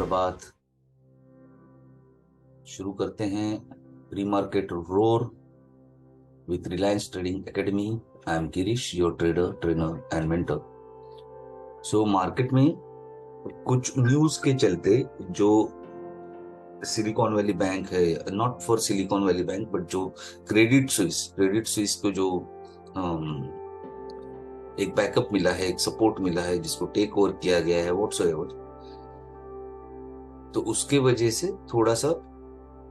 सुप्रभात। शुरू करते हैं pre market roar with Reliance Trading Academy. I am Girish, your trader, trainer and mentor. So market में कुछ न्यूज के चलते जो सिलिकॉन वैली बैंक है, not for silicon valley bank but जो क्रेडिट स्विस को जो एक बैकअप मिला है, एक सपोर्ट मिला है, जिसको टेक ओवर किया गया है व्हाट्सएवर, तो उसके वजह से थोड़ा सा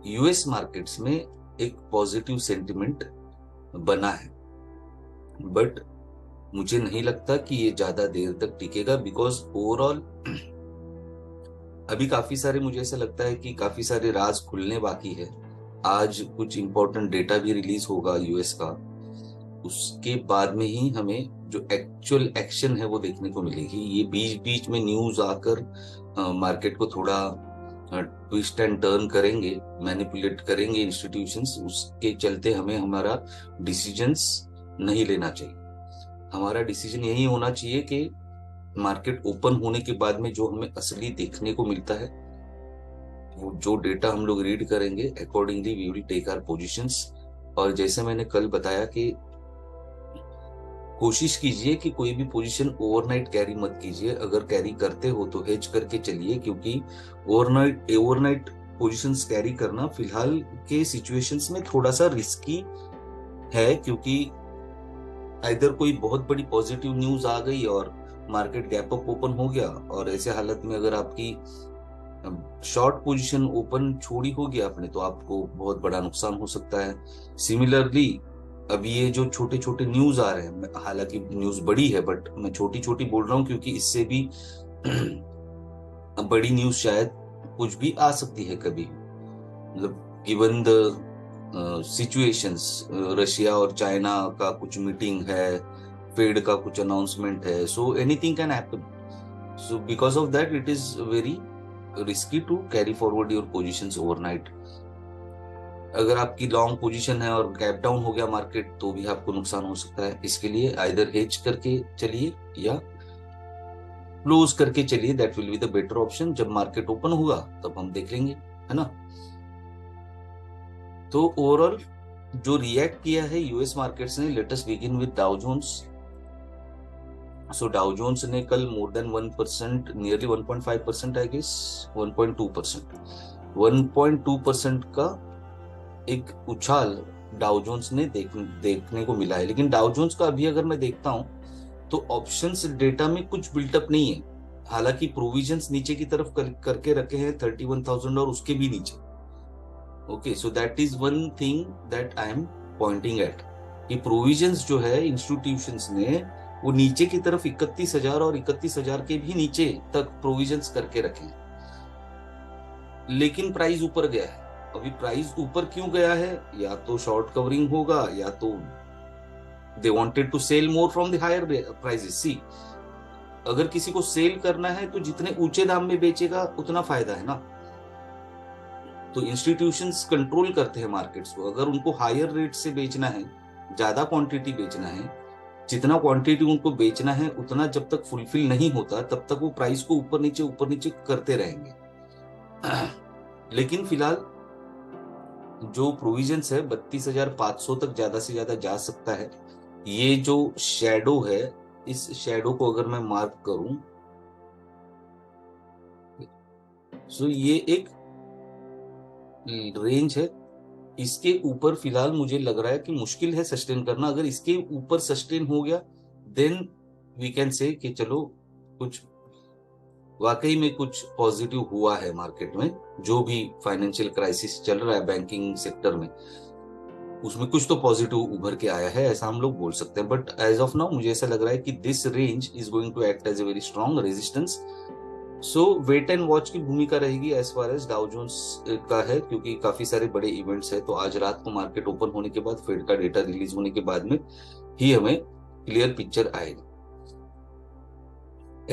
यूएस मार्केट्स में एक पॉजिटिव सेंटिमेंट बना है। बट मुझे नहीं लगता कि ये ज्यादा देर तक टिकेगा, बिकॉज ओवरऑल अभी काफी सारे, मुझे ऐसा लगता है कि काफी सारे राज खुलने बाकी है। आज कुछ इंपॉर्टेंट डेटा भी रिलीज होगा यूएस का, उसके बाद में ही हमें जो एक्चुअल एक्शन है वो देखने को मिलेगी। ये बीच बीच में न्यूज आकर मार्केट को थोड़ा ट्विस्ट एंड टर्न करेंगे, मैनिपुलेट करेंगे इंस्टीट्यूशंस, उसके चलते हमें हमारा डिसीजंस नहीं लेना चाहिए। हमारा डिसीजन यही होना चाहिए कि मार्केट ओपन होने के बाद में जो हमें असली देखने को मिलता है, वो जो डेटा हम लोग रीड करेंगे, accordingly we will take our positions. और जैसे मैंने कल बताया कि कोशिश कीजिए कि कोई भी पोजीशन ओवरनाइट कैरी मत कीजिए। अगर कैरी करते हो तो हेज करके चलिए, क्योंकि ओवरनाइट पोजीशंस कैरी करना फिलहाल के सिचुएशंस में थोड़ा सा रिस्की है, क्योंकि इधर कोई बहुत बड़ी पॉजिटिव न्यूज आ गई और मार्केट गैप अप ओपन हो गया, और ऐसे हालत में अगर आपकी शॉर्ट पोजीशन ओपन छोड़ी होगी आपने, तो आपको बहुत बड़ा नुकसान हो सकता है। सिमिलरली अभी ये जो छोटे छोटे न्यूज आ रहे हैं, हालांकि न्यूज बड़ी है बट मैं छोटी छोटी बोल रहा हूँ, क्योंकि इससे भी बड़ी न्यूज शायद कुछ भी आ सकती है कभी, मतलब गिवन द सिचुएशंस। रशिया और चाइना का कुछ मीटिंग है, फेड का कुछ अनाउंसमेंट है, so anything can happen. So because of that it is very risky to carry forward your positions overnight. अगर आपकी लॉन्ग पोजीशन है और गैप डाउन हो गया मार्केट, तो भी आपको नुकसान हो सकता है। इसके लिए आइदर हेज करके चलिए या क्लोज करके चलिए, that will be the better option. जब मार्केट ओपन होगा तब हम देख लेंगे, है ना। तो ओवरऑल जो रिएक्ट किया है यूएस मार्केट्स ने, let us begin with Dow Jones. So Dow Jones ने कल more than 1%, nearly 1.5% I guess, 1.2%, 1.2% का एक उछाल डाउ जोन्स ने देखने को मिला है। लेकिन डाउ जोन्स का अभी अगर मैं देखता हूं तो ऑप्शंस डेटा में कुछ बिल्टअप नहीं है। हालांकि प्रोविजंस नीचे की तरफ करके रखे हैं 31,000 और उसके भी नीचे। Okay, so that is one thing that I am pointing eight, कि प्रोविजंस जो है इंस्टीट्यूशंस ने वो नीचे की तरफ 31,000 और 31,000 के भी नीचे तक प्रोविजंस करके रखे हैं, लेकिन प्राइस ऊपर गया है। अभी प्राइस ऊपर क्यों गया है? या तो शॉर्ट कवरिंग होगा, या तो they wanted to sell more from the higher prices. See, अगर किसी को सेल करना है तो जितने ऊंचे दाम में बेचेगा उतना फायदा है ना। तो इंस्टीट्यूशंस कंट्रोल करते हैं मार्केट्स को। अगर उनको हायर रेट से बेचना है, ज्यादा क्वांटिटी बेचना है, जितना क्वांटिटी उनको बेचना है उतना जब तक फुलफिल नहीं होता तब तक वो प्राइस को ऊपर नीचे करते रहेंगे। लेकिन फिलहाल जो प्रोविजंस है 32,500 तक ज्यादा से ज्यादा जा सकता है। ये जो शेडो है, इस शेडो को अगर मैं मार्क करूं, सो ये एक रेंज है। इसके ऊपर फिलहाल मुझे लग रहा है कि मुश्किल है सस्टेन करना। अगर इसके ऊपर सस्टेन हो गया देन वी कैन से कि चलो कुछ वाकई में कुछ पॉजिटिव हुआ है मार्केट में। जो भी फाइनेंशियल क्राइसिस चल रहा है बैंकिंग सेक्टर में, उसमें कुछ तो पॉजिटिव उभर के आया है, ऐसा हम लोग बोल सकते हैं। बट एज ऑफ नाउ मुझे ऐसा लग रहा है कि this range is going to act as a very strong resistance. So wait and watch की भूमिका रहेगी as far as Dow Jones का है, क्योंकि काफी सारे बड़े इवेंट्स है। तो आज रात को मार्केट ओपन होने के बाद, फेड का डेटा रिलीज होने के बाद में ही हमें क्लियर पिक्चर आएगा।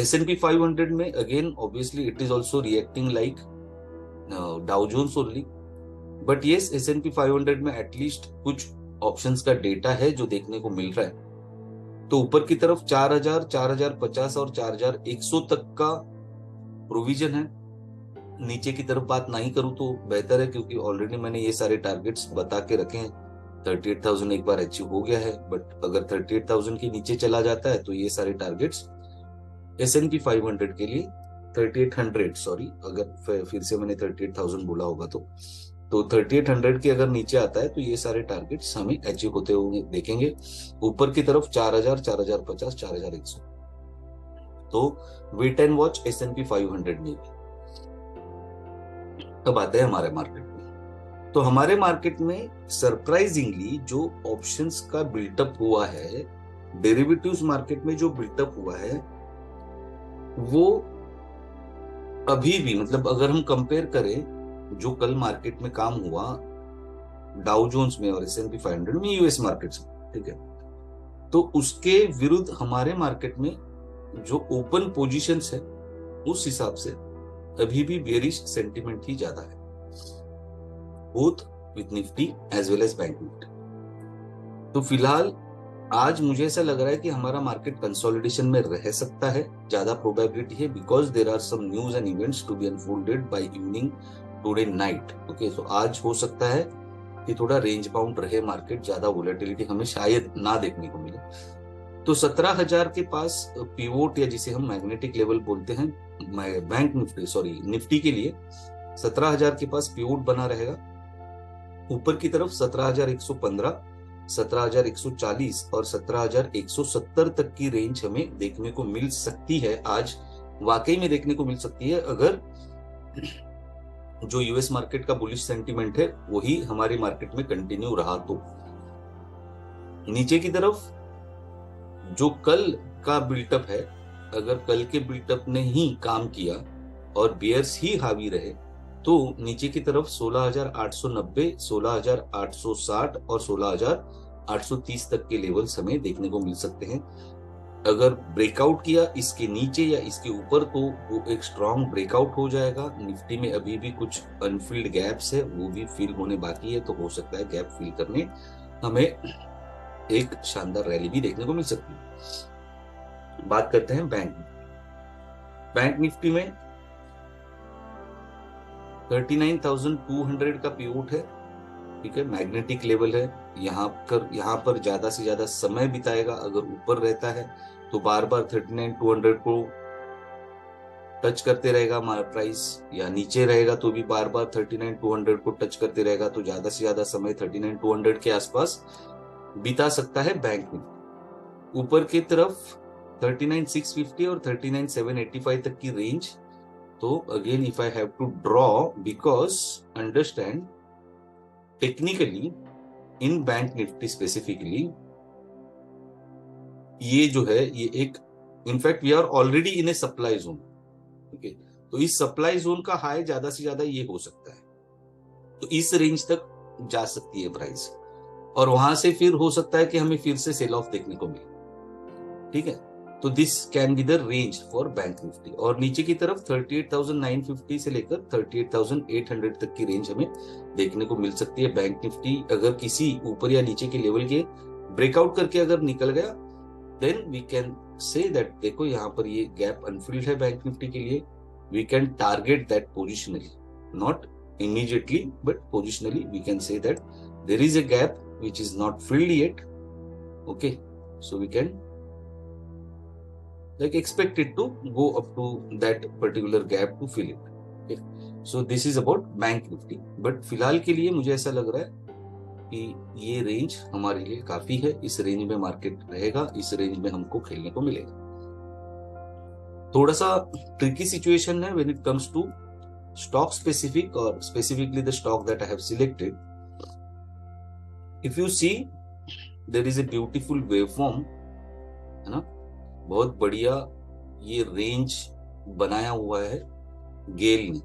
S&P 500 में again obviously it is also reacting like Dow Jones only, but yes S&P 500 में एटलीस्ट कुछ ऑप्शंस का डेटा है जो देखने को मिल रहा है। तो ऊपर की तरफ 4,000, 4,050 और 4,100 तक का प्रोविजन है। नीचे की तरफ बात नहीं करूं तो बेहतर है, क्योंकि ऑलरेडी मैंने ये सारे टारगेट्स बता के रखे हैं। 38,000 एक बार अचीव हो गया है, बट अगर 38,000 के नीचे चला जाता है तो ये सारे टारगेट्स S&P 500 के लिए 3800, सॉरी अगर फिर से मैंने 38,000 बोला होगा तो 3800 के अगर नीचे आता है तो ये सारे टारगेट्स हमें अचीव होते हुए देखेंगे। ऊपर की तरफ 4000, 4050, 4100। तो वेट एंड वॉच S&P 500 में भी। अब आते हैं हमारे मार्केट में। तो हमारे मार्केट में सरप्राइजिंगली जो ऑप्शंस का बिल्टअप हुआ है, डेरिवेटिव्स मार्केट में जो बिल्टअप हुआ है, वो अभी भी मतलब अगर हम कंपेयर करें जो कल मार्केट में काम हुआ डाउ जोन्स में और S&P 500 में, यूएस मार्केट्स में, ठीक है, तो उसके विरुद्ध हमारे मार्केट में जो ओपन पोजीशंस है उस हिसाब से अभी भी बेरिश सेंटिमेंट ही ज्यादा है, both with Nifty as well as bank Nifty. तो फिलहाल आज मुझे ऐसा लग रहा है कि हमारा मार्केट कंसोलिडेशन में रह सकता है, ज्यादा प्रोबेबिलिटी है, because there are some news and events to be unfolded by evening today night. Okay, तो आज हो सकता है कि थोड़ा रेंज बाउंड रहे मार्केट, ज्यादा वोलेटिलिटी हमें शायद ना देखने को मिले। तो 17,000 के पास पिवोट, या जिसे हम मैग्नेटिक लेवल बोलते हैं, बैंक निफ्टी सॉरी निफ्टी के लिए 17,000 के पास पिवोट बना रहेगा। ऊपर की तरफ 17,115, 17,140 और 17,170 तक की रेंज हमें देखने को मिल सकती है, आज वाकई में देखने को मिल सकती है, अगर जो यूएस मार्केट का बुलिश सेंटीमेंट है वही हमारी मार्केट में कंटिन्यू रहा तो। नीचे की तरफ जो कल का बिल्टअप है, अगर कल के बिल्टअप ने ही काम किया और बियर्स ही हावी रहे, तो नीचे की तरफ 16,890, 16,860 और 16,830 तक के लेवल्स हमें देखने को मिल सकते हैं। अगर ब्रेकआउट किया इसके नीचे या इसके ऊपर तो वो एक स्ट्रॉन्ग ब्रेकआउट हो जाएगा। निफ्टी में अभी भी कुछ अनफिल्ड गैप्स है, वो भी फिल होने बाकी है, तो हो सकता है गैप फिल करने हमें एक शानदार रैली भी देखने को मिल सकती है। बात करते हैं बैंक निफ्टी में 39,200 का पिवोट है, ठीक है, मैग्नेटिक लेवल है। यहाँ पर ज्यादा से ज्यादा समय बिताएगा, अगर ऊपर रहता है तो बार बार 39,200 को टच करते रहेगा हमारा प्राइस, या नीचे रहेगा तो भी बार बार 39,200 को टच करते रहेगा, तो ज्यादा से ज्यादा समय 39,200 के आसपास बिता सकता है बैंक निफ्टी। ऊपर की तरफ 39,650 और 39,785 तक की रेंज। तो again if I have to draw, because understand technically in bank Nifty specifically ये जो है ये एक, in fact we are already in a supply zone, ठीक है, तो इस सप्लाई जोन का हाई ज्यादा से ज्यादा ये हो सकता है, तो इस रेंज तक जा सकती है प्राइस, और वहां से फिर हो सकता है कि हमें फिर से सेल ऑफ देखने को मिले, ठीक है। तो this can be the range for bank Nifty. और नीचे की तरफ 38,950 से लेकर 38,800 तक की रेंज हमें देखने को मिल सकती है। बैंक निफ्टी अगर किसी ऊपर या नीचे के लेवल के ब्रेकआउट करके अगर निकल गया, then we can say that देखो यहाँ पर ये गैप अनफिल्ड है बैंक निफ्टी के लिए, we can target that positionally, not immediately but positionally we can say that there is a gap which is not filled yet. Okay, so we can like expect it to go up to that particular gap to fill it. Okay, so this is about bank nifty, but फिलहाल के लिए मुझे ऐसा लग रहा है कि ये रेंज हमारे लिए काफी है, इस रेंज में मार्केट रहेगा, इस रेंज में हमको खेलने को मिलेगा। थोड़ा सा ट्रिकी सिचुएशन है when it comes to stock specific or specifically the stock that I have selected. If you see, there is a beautiful waveform, है ना, बहुत बढ़िया ये रेंज बनाया हुआ है गेल ने।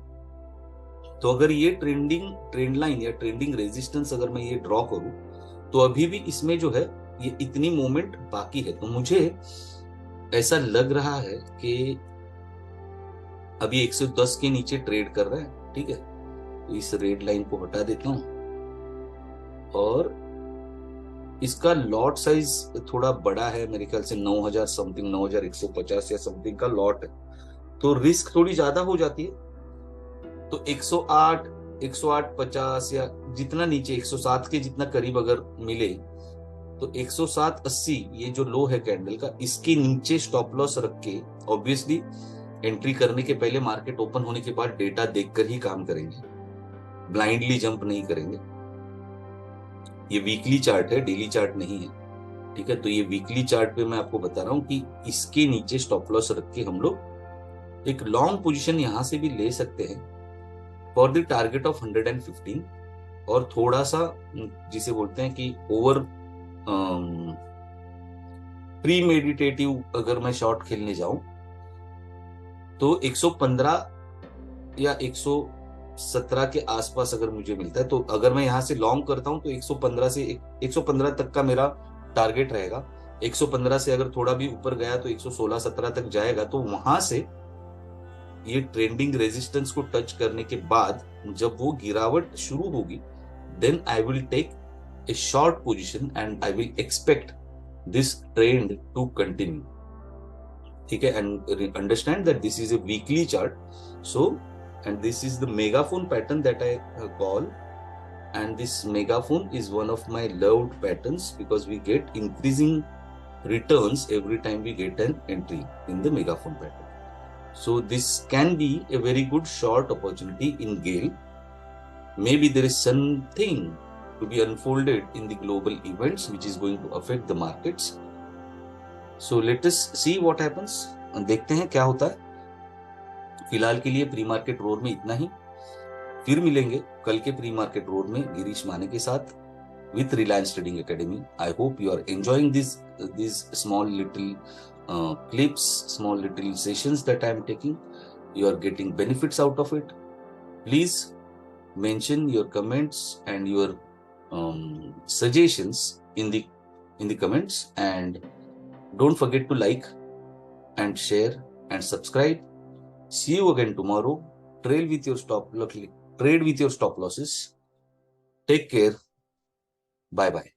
तो अगर ये ट्रेंड लाइन या ट्रेंडिंग रेजिस्टेंस अगर मैं ये ड्रॉ करूं, तो अभी भी इसमें जो है ये इतनी मूवमेंट बाकी है। तो मुझे ऐसा लग रहा है कि अभी 110 के नीचे ट्रेड कर रहा है, ठीक है, तो इस रेड लाइन को हटा देता हूं, और इसका लॉट साइज थोड़ा बड़ा है, मेरे ख्याल से 9,000 समथिंग, 9,150 या समथिंग का लॉट है, तो रिस्क थोड़ी ज्यादा हो जाती है। तो 108, 108.50 या जितना नीचे 107 के जितना करीब अगर मिले तो 107.80 ये जो लो है कैंडल का, इसके नीचे स्टॉप लॉस रख के ऑब्वियसली एंट्री करने के पहले मार्केट ओपन होने के बाद डेटा देखकर ही काम करेंगे, ब्लाइंडली जंप नहीं करेंगे। ये वीकली चार्ट है, डेली चार्ट नहीं है, ठीक है। तो ये वीकली चार्ट पे मैं आपको बता रहा हूं कि इसके नीचे स्टॉप लॉस रख के हम लोग एक लॉन्ग पोजीशन यहां से भी ले सकते हैं फॉर द टारगेट ऑफ 115, और थोड़ा सा जिसे बोलते हैं कि ओवर प्री मेडिटेटिव अगर मैं शॉर्ट खेलने जाऊं तो 115 या 117 के आसपास अगर मुझे मिलता है, तो अगर मैं यहां से लॉन्ग करता हूं तो 115 से 115 तक का मेरा टारगेट रहेगा। 115 से अगर थोड़ा भी ऊपर गया तो 116-17 तक जाएगा, तो वहां से ये ट्रेंडिंग रेजिस्टेंस को टच करने के बाद जब वो गिरावट शुरू होगी, then I will take a short position and I will expect this trend to continue, ठीक है। And understand that this is a weekly chart, so and this is the megaphone pattern that I call, and this megaphone is one of my loved patterns because we get increasing returns every time we get an entry in the megaphone pattern. So this can be a very good short opportunity in GAIL. Maybe there is something to be unfolded in the global events which is going to affect the markets. So let us see what happens, देखते हैं क्या होता है। फिलहाल के लिए pre market road में इतना ही, फिर मिलेंगे कल के प्री मार्केट रोड में गिरीश माने के साथ with Reliance Trading Academy. I hope you are enjoying this small little clips, small little sessions that I am taking. You are getting benefits out of it. Please mention your comments and your suggestions in the comments, and don't forget to like and share and subscribe. See you again tomorrow. Trade with your stop losses. Take care. Bye bye.